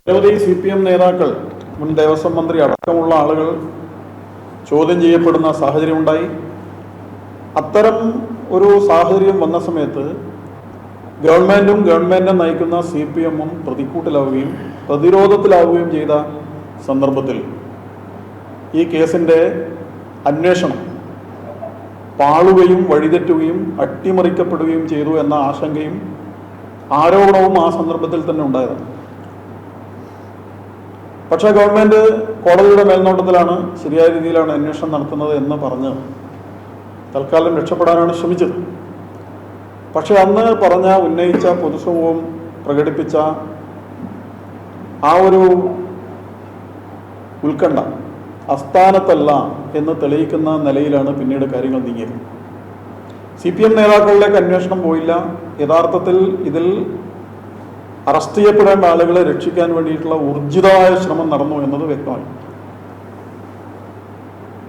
നിരവധി CPM നേതാക്കൾ, മുൻ ദേവസ്വം മന്ത്രി അടക്കമുള്ള ആളുകൾ ചോദ്യം ചെയ്യപ്പെടുന്ന സാഹചര്യമുണ്ടായി. അത്തരം ഒരു സാഹചര്യം വന്ന സമയത്ത് ഗവൺമെൻറ്റും ഗവൺമെൻറ്റിനെ നയിക്കുന്ന CPM-ഉം പ്രതിക്കൂട്ടിലാവുകയും പ്രതിരോധത്തിലാവുകയും ചെയ്ത സന്ദർഭത്തിൽ ഈ കേസിൻ്റെ അന്വേഷണം പാളുകയും വഴിതെറ്റുകയും അട്ടിമറിക്കപ്പെടുകയും ചെയ്തു എന്ന ആശങ്കയും ആരോപണവും ആ സന്ദർഭത്തിൽ തന്നെ ഉണ്ടായതാണ്. പക്ഷേ ഗവൺമെൻറ് കോടതിയുടെ മേൽനോട്ടത്തിലാണ്, ശരിയായ രീതിയിലാണ് അന്വേഷണം നടത്തുന്നത് എന്ന് പറഞ്ഞ് തൽക്കാലം രക്ഷപ്പെടാനാണ് ശ്രമിച്ചത്. പക്ഷെ അന്ന് ഉന്നയിച്ച പൊതുസമൂഹം പ്രകടിപ്പിച്ച ആ ഒരു ഉത്കണ്ഠ അസ്ഥാനത്തല്ല എന്ന് തെളിയിക്കുന്ന നിലയിലാണ് പിന്നീട് കാര്യങ്ങൾ നീങ്ങിയത്. CPM നേതാക്കളിലേക്ക് അന്വേഷണം പോയില്ല. യഥാർത്ഥത്തിൽ ഇതിൽ അറസ്റ്റ് ചെയ്യപ്പെടേണ്ട ആളുകളെ രക്ഷിക്കാൻ വേണ്ടിയിട്ടുള്ള ഊർജിതമായ ശ്രമം നടന്നു എന്നത് വ്യക്തമായി.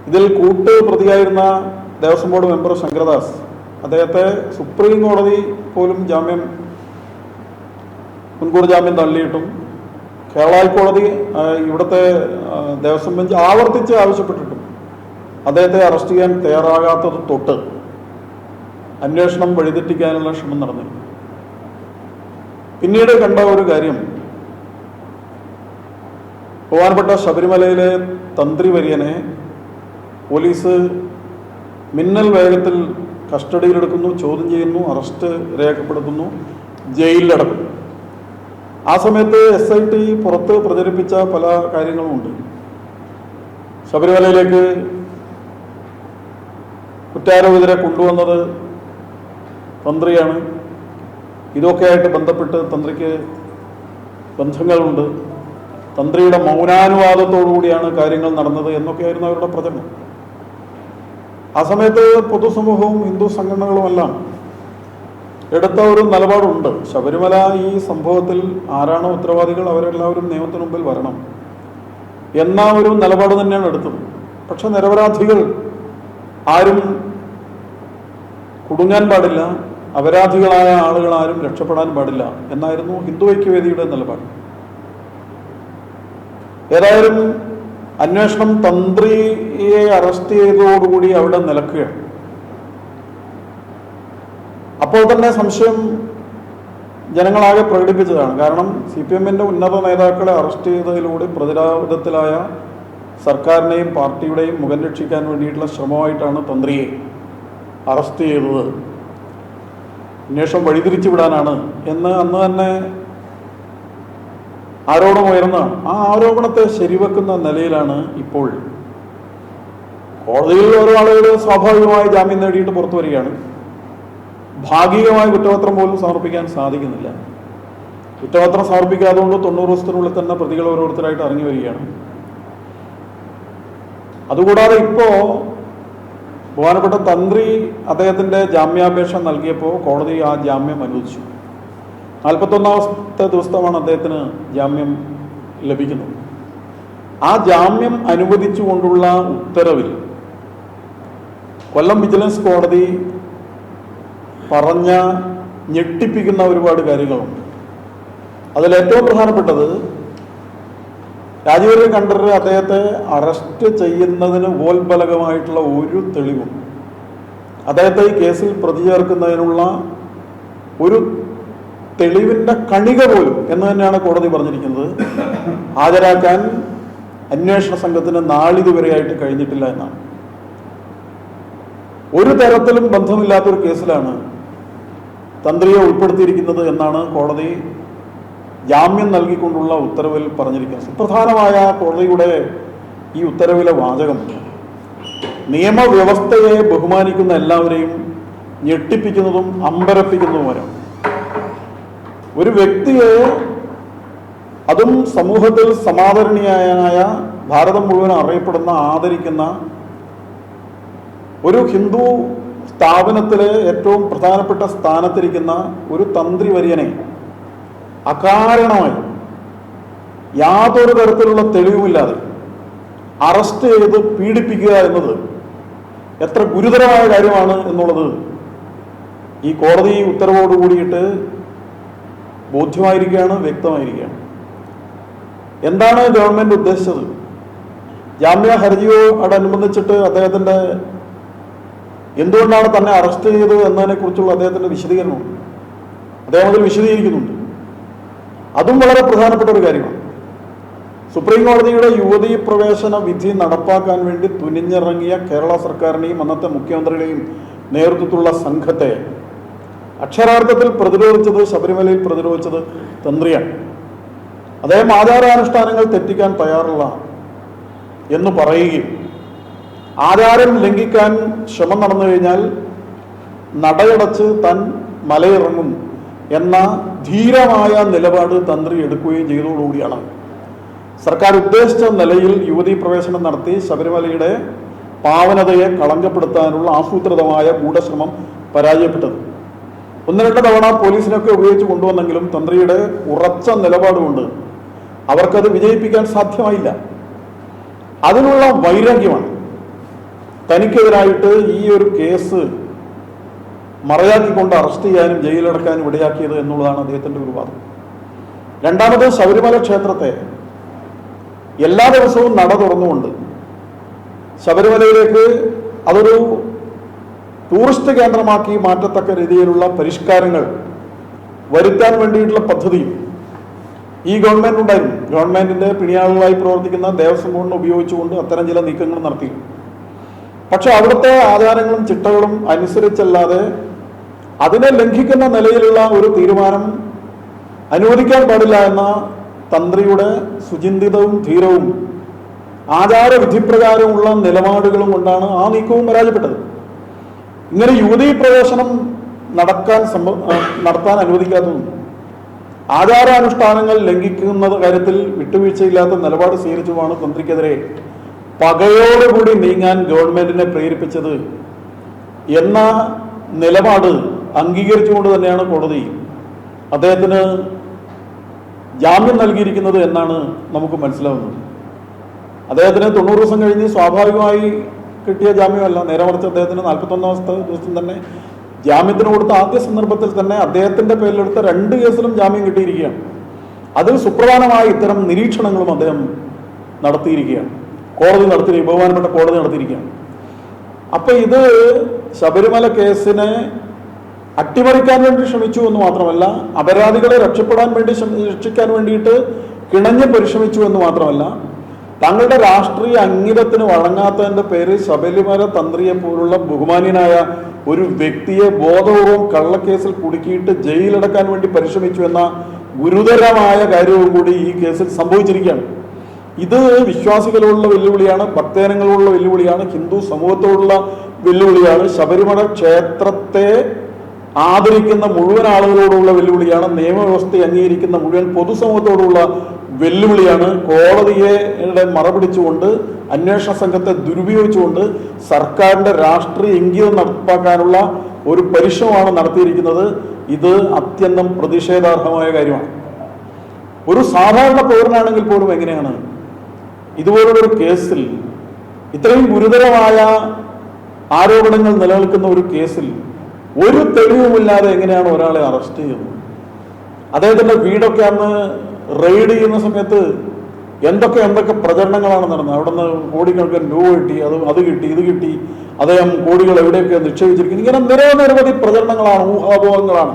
ഇതിൽ പ്രതിയായിരുന്ന ദേവസ്വം ബോർഡ് മെമ്പർ ശങ്കരദാസ്, അദ്ദേഹത്തെ സുപ്രീം കോടതി പോലും മുൻകൂർ ജാമ്യം തള്ളിയിട്ടും കേരള ഹൈക്കോടതി ഇവിടുത്തെ ദേവസ്വം ബെഞ്ച് ആവർത്തിച്ച് ആവശ്യപ്പെട്ടിട്ടും അദ്ദേഹത്തെ അറസ്റ്റ് ചെയ്യാൻ തയ്യാറാകാത്തത് തൊട്ട് അന്വേഷണം വഴിതെറ്റിക്കാനുള്ള ശ്രമം നടന്നിരുന്നു. പിന്നീട് കണ്ട ഒരു കാര്യം, ബഹുമാനപ്പെട്ട ശബരിമലയിലെ തന്ത്രി വര്യനെ പോലീസ് മിന്നൽ വേഗത്തിൽ കസ്റ്റഡിയിലെടുക്കുന്നു, ചോദ്യം ചെയ്യുന്നു, അറസ്റ്റ് രേഖപ്പെടുത്തുന്നു, ജയിലിലടക്കുന്നു. ആ സമയത്ത് SIT പുറത്ത് പ്രചരിപ്പിച്ച പല കാര്യങ്ങളുമുണ്ട്. ശബരിമലയിലേക്ക് കുറ്റാരോപിതരെ കൊണ്ടുവന്നത് തന്ത്രിയാണ്, ഇതൊക്കെയായിട്ട് ബന്ധപ്പെട്ട് തന്ത്രിക്ക് ബന്ധങ്ങളുണ്ട്, തന്ത്രിയുടെ മൗനാനുവാദത്തോടുകൂടിയാണ് കാര്യങ്ങൾ നടന്നത് എന്നൊക്കെയായിരുന്നു അവരുടെ പ്രചരണം. ആ സമയത്ത് പൊതുസമൂഹവും ഹിന്ദു സംഘടനകളുമെല്ലാം എടുത്ത ഒരു നിലപാടുണ്ട്. ശബരിമല ഈ സംഭവത്തിൽ ആരാണോ ഉത്തരവാദികൾ അവരെല്ലാവരും നിയമത്തിന് മുമ്പിൽ വരണം എന്ന ഒരു നിലപാട് തന്നെയാണ് എടുത്തത്. പക്ഷെ നിരപരാധികൾ ആരും കുടുങ്ങാൻ പാടില്ല, അപരാധികളായ ആളുകൾ ആരും രക്ഷപ്പെടാൻ പാടില്ല എന്നായിരുന്നു ഹിന്ദു ഐക്യവേദിയുടെ നിലപാട്. ഏതായാലും അന്വേഷണം തന്ത്രിയെ അറസ്റ്റ് ചെയ്തതോടുകൂടി അവിടെ നിലക്കുകയാണ്. അപ്പോൾ തന്നെ സംശയം ജനങ്ങളാകെ പ്രകടിപ്പിച്ചതാണ്. കാരണം CPM-ന്റെ ഉന്നത നേതാക്കളെ അറസ്റ്റ് ചെയ്തതിലൂടെ പ്രതിരോധത്തിലായ സർക്കാരിനെയും പാർട്ടിയുടെയും മുഖം രക്ഷിക്കാൻ വേണ്ടിയിട്ടുള്ള ശ്രമമായിട്ടാണ് തന്ത്രിയെ അറസ്റ്റ് ചെയ്തത്, അന്വേഷണം വഴിതിരിച്ചു വിടാനാണ് എന്ന് അന്ന് തന്നെ ആരോപണമുയർന്നതാണ്. ആ ആരോപണത്തെ ശരിവെക്കുന്ന നിലയിലാണ് ഇപ്പോൾ കോടതിയിൽ ഓരോ ആളുകൾ സ്വാഭാവികമായി ജാമ്യം നേടിയിട്ട് പുറത്തു വരികയാണ്. ഭാഗികമായ കുറ്റപത്രം പോലും സമർപ്പിക്കാൻ സാധിക്കുന്നില്ല. കുറ്റപത്രം സമർപ്പിക്കാതുകൊണ്ട് 90 ദിവസത്തിനുള്ളിൽ തന്നെ പ്രതികൾ ഓരോരുത്തരായിട്ട് ഇറങ്ങി വരികയാണ്. അതുകൂടാതെ ഇപ്പോൾ ബഹുമാനപ്പെട്ട തന്ത്രി അദ്ദേഹത്തിൻ്റെ ജാമ്യാപേക്ഷ നൽകിയപ്പോൾ കോടതി ആ ജാമ്യം അനുവദിച്ചു. 41ാമത്തെ ദിവസമാണ് അദ്ദേഹത്തിന് ജാമ്യം ലഭിക്കുന്നത്. ആ ജാമ്യം അനുവദിച്ചുകൊണ്ടുള്ള ഉത്തരവിൽ കൊല്ലം വിജിലൻസ് കോടതി പറഞ്ഞ ഞെട്ടിപ്പിക്കുന്ന ഒരുപാട് കാര്യങ്ങളുണ്ട്. അതിലേറ്റവും പ്രധാനപ്പെട്ടത്, രാജീവ് കണ്ടർ അദ്ദേഹത്തെ അറസ്റ്റ് ചെയ്യുന്നതിന് ഉപോത്ബലകമായിട്ടുള്ള ഒരു തെളിവും അദ്ദേഹത്തെ ഈ കേസിൽ പ്രതി ചേർക്കുന്നതിനുള്ള ഒരു തെളിവിൻ്റെ കണിക പോലും എന്ന് തന്നെയാണ് കോടതി പറഞ്ഞിരിക്കുന്നത്, ഹാജരാക്കാൻ അന്വേഷണ സംഘത്തിന് നാളിതുവരെയായിട്ട് കഴിഞ്ഞിട്ടില്ല എന്നാണ്. ഒരു തരത്തിലും ബന്ധമില്ലാത്തൊരു കേസിലാണ് തന്ത്രിയെ ഉൾപ്പെടുത്തിയിരിക്കുന്നത് എന്നാണ് കോടതി ജാമ്യം നൽകിക്കൊണ്ടുള്ള ഉത്തരവിൽ പറഞ്ഞിരിക്കുന്നത്. സുപ്രധാനമായ കോടതിയുടെ ഈ ഉത്തരവിലെ വാചകം നിയമവ്യവസ്ഥയെ ബഹുമാനിക്കുന്ന എല്ലാവരെയും ഞെട്ടിപ്പിക്കുന്നതും അമ്പരപ്പിക്കുന്നതുമാണ്. ഒരു വ്യക്തിയെ, അതും സമൂഹത്തിൽ സമാദരണീയനായ, ഭാരതം മുഴുവൻ അറിയപ്പെടുന്ന, ആദരിക്കുന്ന ഒരു ഹിന്ദു സ്ഥാപനത്തിലെ ഏറ്റവും പ്രധാനപ്പെട്ട സ്ഥാനത്തിരിക്കുന്ന ഒരു തന്ത്രി വര്യനെ അകാരണമായി യാതൊരു തരത്തിലുള്ള തെളിവുമില്ലാതെ അറസ്റ്റ് ചെയ്ത് പീഡിപ്പിക്കുക എന്നത് എത്ര ഗുരുതരമായ കാര്യമാണ് എന്നുള്ളത് ഈ കോടതി ഉത്തരവോട് കൂടിയിട്ട് ബോധ്യമായിരിക്കുകയാണ്, വ്യക്തമായിരിക്കുകയാണ്. എന്താണ് ഗവൺമെന്റ് ഉദ്ദേശിച്ചത്? ജാമ്യ ഹർജിയോടനുബന്ധിച്ചിട്ട് അദ്ദേഹത്തിന്റെ എന്തുകൊണ്ടാണ് തന്നെ അറസ്റ്റ് ചെയ്തത് എന്നതിനെ കുറിച്ചുള്ള അദ്ദേഹത്തിന്റെ വിശദീകരണം അദ്ദേഹം അതിൽ വിശദീകരിക്കുന്നുണ്ട്. അതും വളരെ പ്രധാനപ്പെട്ട ഒരു കാര്യമാണ്. സുപ്രീം കോടതിയുടെ യുവതീ പ്രവേശന വിധി നടപ്പാക്കാൻ വേണ്ടി തുനിഞ്ഞിറങ്ങിയ കേരള സർക്കാരിനെയും അന്നത്തെ മുഖ്യമന്ത്രിയുടെയും നേതൃത്വത്തിലുള്ള സംഘത്തെ അക്ഷരാർത്ഥത്തിൽ പ്രതിരോധിച്ചത്, ശബരിമലയിൽ പ്രതിരോധിച്ചത് തന്ത്രിയാണ്. അദ്ദേഹം ആചാരാനുഷ്ഠാനങ്ങൾ തെറ്റിക്കാൻ തയ്യാറുള്ള എന്ന് പറയുകയും ആചാരം ലംഘിക്കാൻ ശ്രമം നടന്നു കഴിഞ്ഞാൽ നടയടച്ച് താൻ മലയിറങ്ങും എന്ന ധീരമായ നിലപാട് തന്ത്രി എടുക്കുകയും ചെയ്തതോടുകൂടിയാണ് സർക്കാർ ഉദ്ദേശിച്ച നിലയിൽ യുവതീ പ്രവേശനം നടത്തി ശബരിമലയുടെ പാവനതയെ കളങ്കപ്പെടുത്താനുള്ള ആസൂത്രിതമായ ഗൂഢശ്രമം പരാജയപ്പെട്ടത്. ഒന്ന് രണ്ട് തവണ പോലീസിനൊക്കെ ഉപയോഗിച്ച് കൊണ്ടുവന്നെങ്കിലും തന്ത്രിയുടെ ഉറച്ച നിലപാടുകൊണ്ട് അവർക്കത് വിജയിപ്പിക്കാൻ സാധ്യമായില്ല. അതിനുള്ള വൈരാഗ്യമാണ് തനിക്കെതിരായിട്ട് ഈ ഒരു കേസ് മറയാക്കിക്കൊണ്ട് അറസ്റ്റ് ചെയ്യാനും ജയിലടക്കാനും ഇടയാക്കിയത് എന്നുള്ളതാണ് അദ്ദേഹത്തിന്റെ ഒരു വാദം. രണ്ടാമത്, ശബരിമല ക്ഷേത്രത്തെ എല്ലാ ദിവസവും നട തുറന്നുകൊണ്ട് ശബരിമലയിലേക്ക് അതൊരു ടൂറിസ്റ്റ് കേന്ദ്രമാക്കി മാറ്റത്തക്ക രീതിയിലുള്ള പരിഷ്കാരങ്ങൾ വരുത്താൻ വേണ്ടിയിട്ടുള്ള പദ്ധതിയും ഈ ഗവൺമെന്റ് ഉണ്ടായിരുന്നു. ഗവൺമെന്റിന്റെ പിണിയാളുകളായി പ്രവർത്തിക്കുന്ന ദേവസ്വം ബോർഡിനെ ഉപയോഗിച്ചുകൊണ്ട് അത്തരം ചില നീക്കങ്ങൾ നടത്തി. പക്ഷെ അവിടുത്തെ ആചാരങ്ങളും ചിട്ടകളും അനുസരിച്ചല്ലാതെ അതിനെ ലംഘിക്കുന്ന നിലയിലുള്ള ഒരു തീരുമാനം അനുവദിക്കാൻ പാടില്ല എന്ന തന്ത്രിയുടെ സുചിന്തിതവും ധീരവും ആചാരവിധിപ്രകാരമുള്ള നിലപാടുകളും കൊണ്ടാണ് ആ നീക്കവും പരാജയപ്പെട്ടത്. ഇങ്ങനെ യുവതീ പ്രവേശനം നടത്താൻ അനുവദിക്കാത്തതും ആചാരാനുഷ്ഠാനങ്ങൾ ലംഘിക്കുന്ന കാര്യത്തിൽ വിട്ടുവീഴ്ചയില്ലാത്ത നിലപാട് സ്വീകരിച്ചുമാണ് തന്ത്രിക്കെതിരെ പകയോടുകൂടി നീങ്ങാൻ ഗവൺമെന്റിനെ പ്രേരിപ്പിച്ചത് എന്ന നിലപാട് അംഗീകരിച്ചുകൊണ്ട് തന്നെയാണ് കോടതി അദ്ദേഹത്തിന് ജാമ്യം നൽകിയിരിക്കുന്നത് എന്നാണ് നമുക്ക് മനസ്സിലാവുന്നത്. അദ്ദേഹത്തിന് 90 ദിവസം കഴിഞ്ഞ് സ്വാഭാവികമായി കിട്ടിയ ജാമ്യമല്ല, നേരെ മറിച്ച് അദ്ദേഹത്തിന് 41 ദിവസം തന്നെ ജാമ്യത്തിന് കൊടുത്ത ആദ്യ സന്ദർഭത്തിൽ തന്നെ അദ്ദേഹത്തിന്റെ പേരിലെടുത്ത 2 കേസിലും ജാമ്യം കിട്ടിയിരിക്കുകയാണ്. അതിൽ സുപ്രധാനമായ ഇത്തരം നിരീക്ഷണങ്ങളും അദ്ദേഹം നടത്തിയിരിക്കുകയാണ്. ബഹുമാനപ്പെട്ട കോടതി നടത്തിയിരിക്കുകയാണ്. അപ്പൊ ഇത് ശബരിമല കേസിനെ അട്ടിമറിക്കാൻ വേണ്ടി ശ്രമിച്ചു എന്ന് മാത്രമല്ല, അപരാധികളെ രക്ഷിക്കാൻ വേണ്ടിയിട്ട് കിണഞ്ഞ് പരിശ്രമിച്ചു എന്ന് മാത്രമല്ല, തങ്ങളുടെ രാഷ്ട്രീയ അംഗീകാരത്തിന് വഴങ്ങാത്തതിന്റെ പേരിൽ ശബരിമല തന്ത്രിയെ പോലുള്ള ബഹുമാന്യനായ ഒരു വ്യക്തിയെ ബോധപൂർവം കള്ളക്കേസിൽ കുടുക്കിയിട്ട് ജയിലടക്കാൻ വേണ്ടി പരിശ്രമിച്ചു എന്ന ഗുരുതരമായ കാര്യവും കൂടി ഈ കേസിൽ സംഭവിച്ചിരിക്കുകയാണ്. ഇത് വിശ്വാസികളോടുള്ള വെല്ലുവിളിയാണ്, ഭക്തജനങ്ങളോടുള്ള വെല്ലുവിളിയാണ്, ഹിന്ദു സമൂഹത്തോടുള്ള വെല്ലുവിളിയാണ്, ശബരിമല ക്ഷേത്രത്തെ ആദരിക്കുന്ന മുഴുവൻ ആളുകളോടുള്ള വെല്ലുവിളിയാണ്, നിയമവ്യവസ്ഥയെ അംഗീകരിക്കുന്ന മുഴുവൻ പൊതുസമൂഹത്തോടുള്ള വെല്ലുവിളിയാണ്. കോടതിയെ മറപിടിച്ചുകൊണ്ട് അന്വേഷണ സംഘത്തെ ദുരുപയോഗിച്ചുകൊണ്ട് സർക്കാരിന്റെ രാഷ്ട്രീയ ഇംഗിതം നടപ്പാക്കാനുള്ള ഒരു പരിശ്രമമാണ് നടത്തിയിരിക്കുന്നത്. ഇത് അത്യന്തം പ്രതിഷേധാർഹമായ കാര്യമാണ്. ഒരു സാധാരണ പൗരനാണെങ്കിൽ പോലും എങ്ങനെയാണ് ഇതുപോലുള്ളൊരു കേസിൽ, ഇത്രയും ഗുരുതരമായ ആരോപണങ്ങൾ നിലനിൽക്കുന്ന ഒരു കേസിൽ ഒരു തെളിവുമില്ലാതെ എങ്ങനെയാണ് ഒരാളെ അറസ്റ്റ് ചെയ്യുന്നത്? അദ്ദേഹത്തിന്റെ വീടൊക്കെ അന്ന് റെയ്ഡ് ചെയ്യുന്ന സമയത്ത് എന്തൊക്കെ പ്രചരണങ്ങളാണ് നടന്നത്. അവിടെ നിന്ന് കോടിക്കണക്കിന് രൂപ കിട്ടി, അത് കിട്ടി, ഇത് കിട്ടി, അദ്ദേഹം കോടികൾ എവിടെയൊക്കെ നിക്ഷേപിച്ചിരിക്കുന്നു, ഇങ്ങനെ നിരവധി പ്രചരണങ്ങളാണ്, ഊഹാപോഹങ്ങളാണ്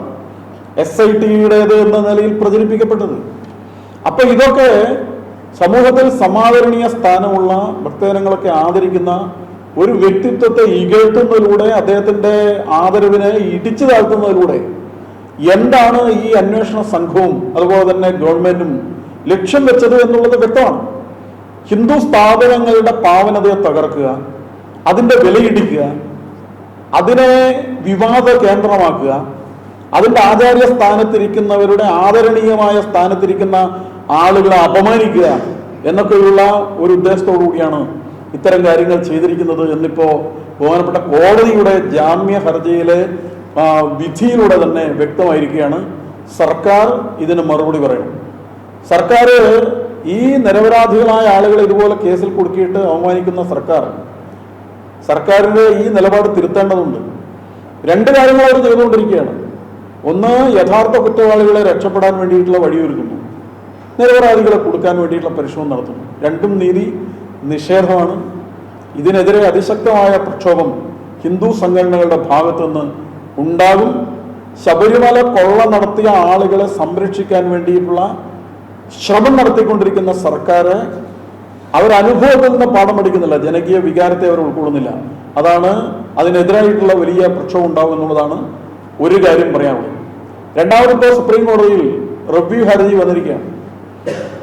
SIT-യുടേത് എന്ന നിലയിൽ പ്രചരിപ്പിക്കപ്പെട്ടത്. അപ്പൊ ഇതൊക്കെ സമൂഹത്തിൽ സമാദരണീയ സ്ഥാനമുള്ള ഭക്തജനങ്ങളൊക്കെ ആദരിക്കുന്ന ഒരു വ്യക്തിത്വത്തെ ഇകഴ്ത്തുന്നതിലൂടെ, അദ്ദേഹത്തിന്റെ ആദരവിനെ ഇടിച്ചു താഴ്ത്തുന്നതിലൂടെ എന്താണ് ഈ അന്വേഷണ സംഘവും അതുപോലെ തന്നെ ഗവൺമെന്റും ലക്ഷ്യം വെച്ചത് എന്നുള്ളത് വ്യക്തമാണ്. ഹിന്ദു സ്ഥാപനങ്ങളുടെ പാവനതയെ തകർക്കുക, അതിന്റെ വിലയിടിക്കുക, അതിനെ വിവാദ കേന്ദ്രമാക്കുക, അതിന്റെ ആചാര്യ സ്ഥാനത്തിരിക്കുന്നവരുടെ ആദരണീയമായ സ്ഥാനത്തിരിക്കുന്ന ആളുകളെ അപമാനിക്കുക എന്നൊക്കെയുള്ള ഒരു ഉദ്ദേശത്തോടു കൂടിയാണ് ഇത്തരം കാര്യങ്ങൾ ചെയ്തിരിക്കുന്നത് എന്നിപ്പോ ബഹുമാനപ്പെട്ട കോടതിയുടെ ജാമ്യ ഹർജിയിലെ വിധിയിലൂടെ തന്നെ വ്യക്തമായിരിക്കുകയാണ്. സർക്കാർ ഇതിന് മറുപടി പറയണം. സർക്കാർ ഈ നിരപരാധികളായ ആളുകളെ ഇതുപോലെ കേസിൽ കുടുക്കിയിട്ട് അവമാനിക്കുന്ന സർക്കാരിന്റെ ഈ നിലപാട് തിരുത്തേണ്ടതുണ്ട്. 2 കാര്യങ്ങൾ അവർ ചെയ്തുകൊണ്ടിരിക്കുകയാണ്. ഒന്ന്, യഥാർത്ഥ കുറ്റവാളികളെ രക്ഷപ്പെടാൻ വേണ്ടിയിട്ടുള്ള വഴിയൊരുക്കുന്നു. നിരപരാധികളെ കൊടുക്കാൻ വേണ്ടിയിട്ടുള്ള പരിശ്രമം നടത്തുന്നു. രണ്ടും നീതി നിഷേധമാണ്. ഇതിനെതിരെ അതിശക്തമായ പ്രക്ഷോഭം ഹിന്ദു സംഘടനകളുടെ ഭാഗത്തു നിന്ന് ഉണ്ടാകും. ശബരിമല കൊള്ള നടത്തിയ ആളുകളെ സംരക്ഷിക്കാൻ വേണ്ടിയിട്ടുള്ള ശ്രമം നടത്തിക്കൊണ്ടിരിക്കുന്ന സർക്കാർ അവരനുഭവത്തിൽ നിന്ന് പാഠം പഠിക്കുന്നില്ല, ജനകീയ വികാരത്തെ അവർ ഉൾക്കൊള്ളുന്നില്ല. അതാണ് അതിനെതിരായിട്ടുള്ള വലിയ പ്രക്ഷോഭം ഉണ്ടാകും എന്നുള്ളതാണ് ഒരു കാര്യം പറയാനുള്ളത്. രണ്ടാമതിപ്പോൾ സുപ്രീം കോടതിയിൽ റിവ്യൂ ഹർജി വന്നിരിക്കുകയാണ്.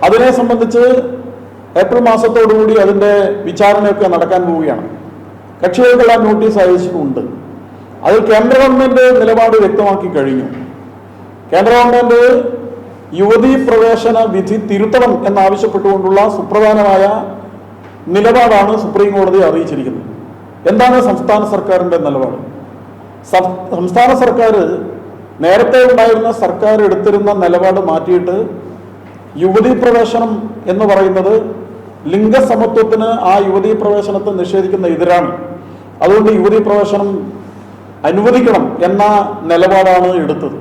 അതിനെ സംബന്ധിച്ച് ഏപ്രിൽ മാസത്തോടുകൂടി അതിൻ്റെ വിചാരണയൊക്കെ നടക്കാൻ പോവുകയാണ്. കക്ഷികൾക്കെല്ലാം നോട്ടീസ് അയച്ചിട്ടുണ്ട്. അതിൽ കേന്ദ്ര ഗവൺമെന്റ് നിലപാട് വ്യക്തമാക്കി കഴിഞ്ഞു. കേന്ദ്ര ഗവൺമെന്റ് യുവതീ പ്രവേശന വിധി തിരുത്തണം എന്നാവശ്യപ്പെട്ടുകൊണ്ടുള്ള സുപ്രധാനമായ നിലപാടാണ് സുപ്രീം കോടതി അറിയിച്ചിരിക്കുന്നത്. എന്താണ് സംസ്ഥാന സർക്കാരിൻ്റെ നിലപാട്? സംസ്ഥാന സർക്കാർ നേരത്തെ ഉണ്ടായിരുന്ന സർക്കാർ എടുത്തിരുന്ന നിലപാട് മാറ്റിയിട്ട് യുവതീ പ്രവേശനം എന്ന് പറയുന്നത് ലിംഗസമത്വത്തിന് ആ യുവതീ പ്രവേശനത്തെ നിഷേധിക്കുന്ന എതിരാണ്. അതുകൊണ്ട് യുവതീ പ്രവേശനം അനുവദിക്കണം എന്ന നിലപാടാണ് എടുത്തത്.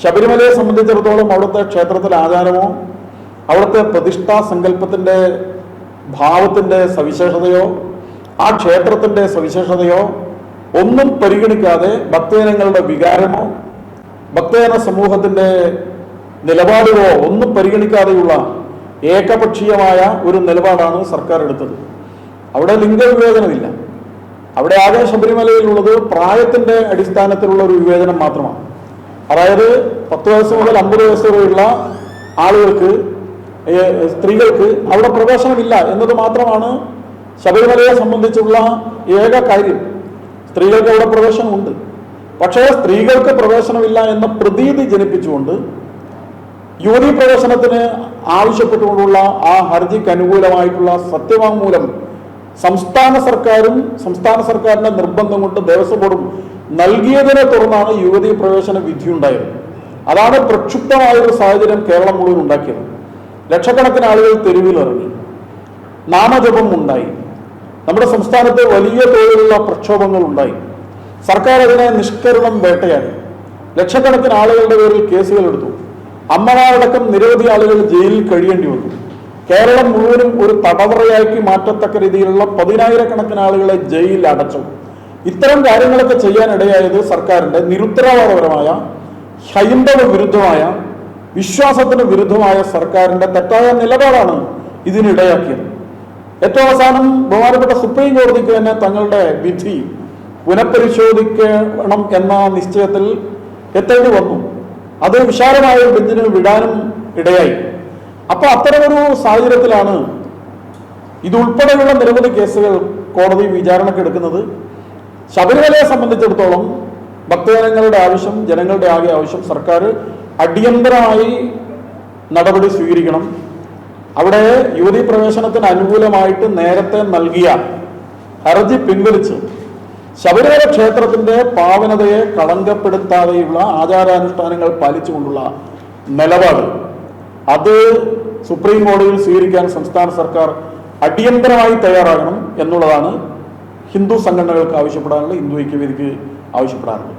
ശബരിമലയെ സംബന്ധിച്ചിടത്തോളം അവിടുത്തെ ക്ഷേത്രത്തിലെ ആചാരമോ അവിടുത്തെ പ്രതിഷ്ഠാ സങ്കല്പത്തിൻ്റെ ഭാവത്തിൻ്റെ സവിശേഷതയോ ആ ക്ഷേത്രത്തിൻ്റെ സവിശേഷതയോ ഒന്നും പരിഗണിക്കാതെ ഭക്തജനങ്ങളുടെ വികാരമോ ഭക്തജന സമൂഹത്തിൻ്റെ നിലപാടുകളോ ഒന്നും പരിഗണിക്കാതെയുള്ള ഏകപക്ഷീയമായ ഒരു നിലപാടാണ് സർക്കാർ എടുത്തത്. അവിടെ ലിംഗവിവേചനമില്ല. അവിടെ ആകെ ശബരിമലയിലുള്ളത് പ്രായത്തിൻ്റെ അടിസ്ഥാനത്തിലുള്ള ഒരു വിവേചനം മാത്രമാണ്. അതായത് 10 വയസ്സ് മുതൽ 50 വയസ്സ് വരെയുള്ള ആളുകൾക്ക്, സ്ത്രീകൾക്ക് അവിടെ പ്രവേശനമില്ല എന്നത് മാത്രമാണ് ശബരിമലയെ സംബന്ധിച്ചുള്ള ഏക കാര്യം. സ്ത്രീകൾക്ക് അവിടെ പ്രവേശനമുണ്ട്. പക്ഷേ സ്ത്രീകൾക്ക് പ്രവേശനമില്ല എന്ന പ്രതീതി ജനിപ്പിച്ചുകൊണ്ട് യുവതീ പ്രവേശനത്തിന് ആവശ്യപ്പെട്ടുകൊണ്ടുള്ള ആ ഹർജിക്ക് അനുകൂലമായിട്ടുള്ള സത്യവാങ്മൂലം സംസ്ഥാന സർക്കാരിന്റെ നിർബന്ധം കൊണ്ട് ദേവസ്വം ബോർഡും നൽകിയതിനെ തുടർന്നാണ് യുവതീ പ്രവേശന വിധി ഉണ്ടായത്. അതാണ് പ്രക്ഷുബ്ധമായൊരു സാഹചര്യം കേരളം മുഴുവൻ ഉണ്ടാക്കിയത്. ലക്ഷക്കണക്കിന് ആളുകൾ തെരുവിലിറങ്ങി, നാമജപം ഉണ്ടായി, നമ്മുടെ സംസ്ഥാനത്ത് വലിയ തോതിലുള്ള പ്രക്ഷോഭങ്ങൾ ഉണ്ടായി. സർക്കാർ അതിനെ നിഷ്കരുണം വേട്ടയാടി. ലക്ഷക്കണക്കിന് ആളുകളുടെ പേരിൽ കേസുകൾ എടുത്തു. അമ്മമാരടക്കം നിരവധി ആളുകൾ ജയിലിൽ കഴിയേണ്ടി വന്നു. കേരളം മുഴുവനും ഒരു തടവറയാക്കി മാറ്റത്തക്ക രീതിയിലുള്ള 10,000-കണക്കിന് ആളുകളെ ജയിലിൽ അടച്ചു. ഇത്തരം കാര്യങ്ങളൊക്കെ ചെയ്യാനിടയായത് സർക്കാരിൻ്റെ നിരുത്തരവാദപരമായ, ഹൈന്ദവ വിരുദ്ധമായ, വിശ്വാസത്തിന് വിരുദ്ധമായ സർക്കാരിൻ്റെ തെറ്റായ നിലപാടാണ് ഇതിനിടയാക്കിയത്. ഏറ്റവും അവസാനം ബഹുമാനപ്പെട്ട സുപ്രീം കോടതിക്ക് തന്നെ തങ്ങളുടെ വിധി പുനഃപരിശോധിക്കണം എന്ന നിശ്ചയത്തിൽ എത്തേണ്ടി വന്നു. അത് വിശാലമായ ബെഞ്ചിന് വിടാനും ഇടയായി. അപ്പൊ അത്തരമൊരു സാഹചര്യത്തിലാണ് ഇതുൾപ്പെടെയുള്ള നിരവധി കേസുകൾ കോടതി വിചാരണക്കെടുക്കുന്നത്. ശബരിമലയെ സംബന്ധിച്ചിടത്തോളം ഭക്തജനങ്ങളുടെ ആവശ്യം, ജനങ്ങളുടെ ആകെ ആവശ്യം, സർക്കാർ അടിയന്തരമായി നടപടി സ്വീകരിക്കണം. അവിടെ യുവതീ പ്രവേശനത്തിന് അനുകൂലമായിട്ട് നേരത്തെ നൽകിയ ഹർജി പിൻവലിച്ച് ശബരിമല ക്ഷേത്രത്തിന്റെ പാവനതയെ കളങ്കപ്പെടുത്താതെയുള്ള ആചാരാനുഷ്ഠാനങ്ങൾ പാലിച്ചുകൊണ്ടുള്ള നിലപാട് അത് സുപ്രീം കോടതിയിൽ സ്വീകരിക്കാൻ സംസ്ഥാന സർക്കാർ അടിയന്തരമായി തയ്യാറാകണം എന്നുള്ളതാണ് ഹിന്ദു സംഘടനകൾക്ക് ആവശ്യപ്പെടാനുള്ള, ഹിന്ദു ഐക്യവേദിക്ക് ആവശ്യപ്പെടാനുള്ളത്.